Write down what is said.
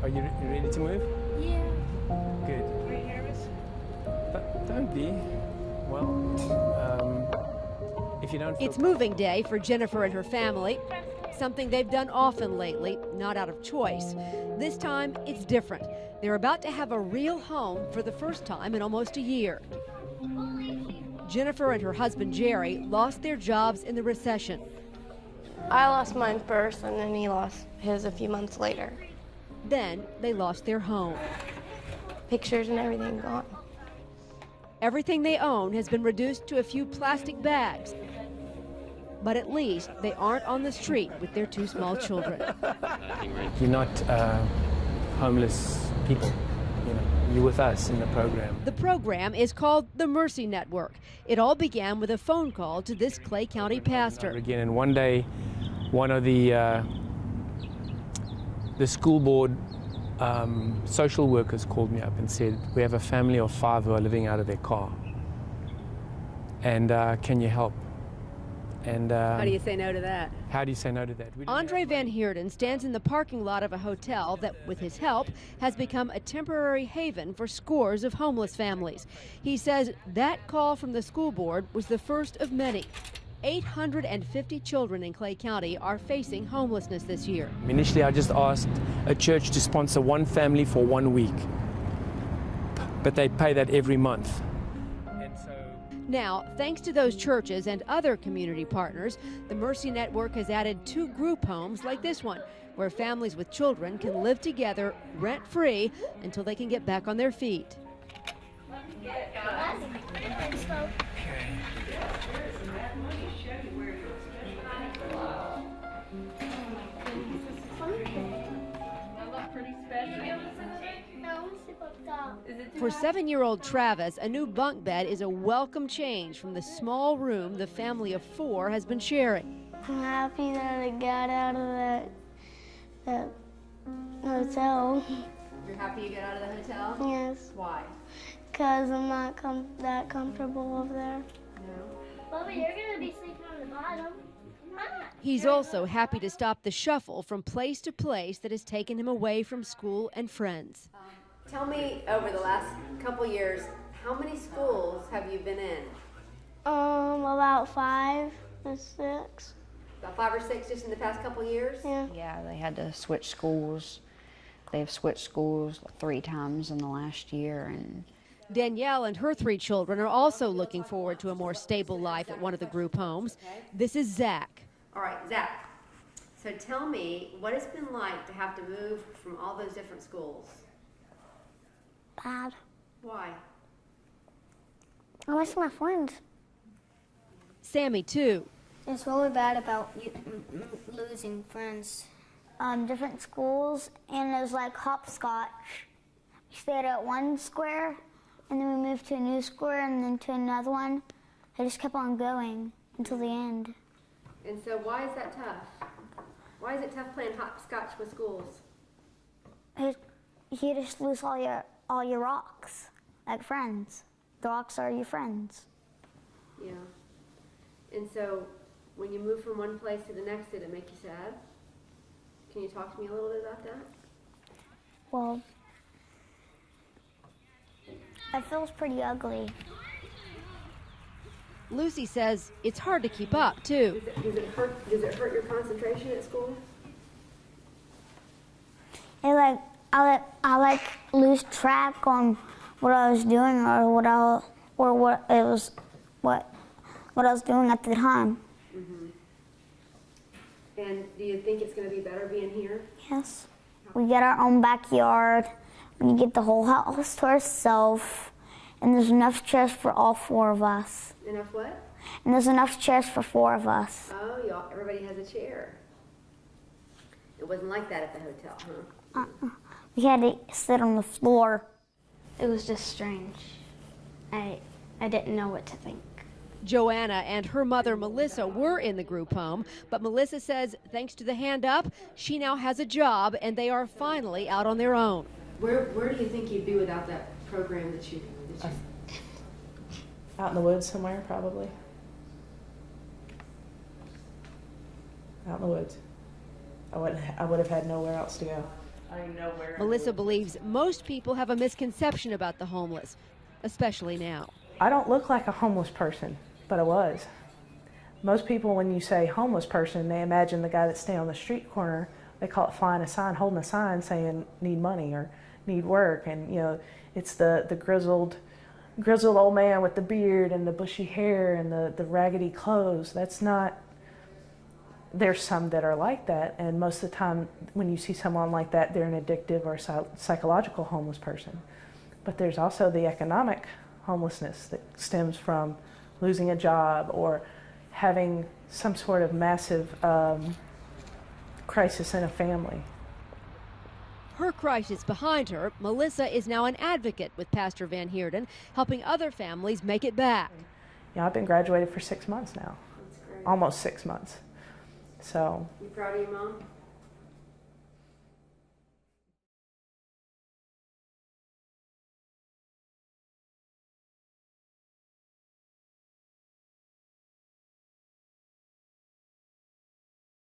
Are you ready to move? Yeah. Good. Are you nervous? Don't be. Well, if you don't feel It's moving day for Jennifer and her family, something they've done often lately, not out of choice. This time, it's different. They're about to have a real home for the first time in almost a year. Jennifer and her husband Jerry lost their jobs in the recession. I lost mine first, and then he lost his a few months later. Then they lost their home. Pictures and everything gone. Everything they own has been reduced to a few plastic bags. But at least they aren't on the street with their two small children. you're not homeless people. You know, you're with us in the program. The program is called the Mercy Network. It all began with a phone call to this Clay County pastor. Again, and one day, one of the school board social workers called me up and said, "We have a family of 5 who are living out of their car, and can you help?" And How do you say no to that? how do you say no to that? Andre Van Heerden stands in the parking lot of a hotel that, with his help, has become a temporary haven for scores of homeless families. He says that call from the school board was the first of many. 850 children in Clay County are facing homelessness this year. Initially, I just asked a church to sponsor one family for 1 week, but they pay that every month. Now, thanks to those churches and other community partners, the Mercy Network has added 2 group homes like this one, where families with children can live together rent-free until they can get back on their feet. For 7-year-old Travis, a new bunk bed is a welcome change from the small room the family of 4 has been sharing. I'm happy that I got out of that hotel. You're happy you got out of the hotel? Yes, Why? because I'm not that comfortable over there. No. Bubba, you're going to be sleeping on the bottom. He's also happy to stop the shuffle from place to place that has taken him away from school and friends. Tell me, over the last couple years, how many schools have you been in? About 5 or 6. About 5 or 6 just in the past couple years? Yeah. Yeah, they had to switch schools. They've switched schools 3 times in the last year. And Danielle and her 3 children are also looking forward to a more stable life at one of the group homes. This is Zach. All right, Zach. So tell me what it's been like to have to move from all those different schools. Bad. Why? I miss my friends. Sammy, too. It's really bad about losing friends. Different schools, and it was like hopscotch. We stayed at one square, and then we moved to a new square, and then to another one. I just kept on going until the end. And so why is that tough? Why is it tough playing hopscotch with schools? You just lose all your rocks, like friends. The rocks are your friends. Yeah. And so when you move from one place to the next, did it make you sad? Can you talk to me a little bit about that? Well, it feels pretty ugly. Lucy says it's hard to keep up, too. Does it hurt your concentration at school? I lose track on what I was doing or what I was doing at the time. Mm-hmm. And do you think it's going to be better being here? Yes. We get our own backyard. We get the whole house to ourselves, and there's enough chairs for all 4 of us. Enough what? And there's enough chairs for 4 of us. Oh, everybody has a chair. It wasn't like that at the hotel, huh? We had to sit on the floor. It was just strange. I didn't know what to think. Joanna and her mother, Melissa, were in the group home, but Melissa says thanks to the Hand Up, she now has a job and they are finally out on their own. Where do you think you'd be without that program that you Out in the woods somewhere, probably. Out in the woods. I would have had nowhere else to go. Melissa believes most people have a misconception about the homeless, especially now. I don't look like a homeless person, but I was. Most people, when you say homeless person, they imagine the guy that's staying on the street corner. They call it flying a sign, holding a sign saying need money or need work. And you know, it's the grizzled old man with the beard and the bushy hair and the raggedy clothes. That's not, there's some that are like that, and most of the time when you see someone like that, they're an addictive or psychological homeless person. But there's also the economic homelessness that stems from losing a job or having some sort of massive crisis in a family. Her crisis behind her, Melissa is now an advocate with Pastor Van Heerden, helping other families make it back. You know, I've been graduated for 6 months now, That's great. almost 6 months. So. You proud of your mom?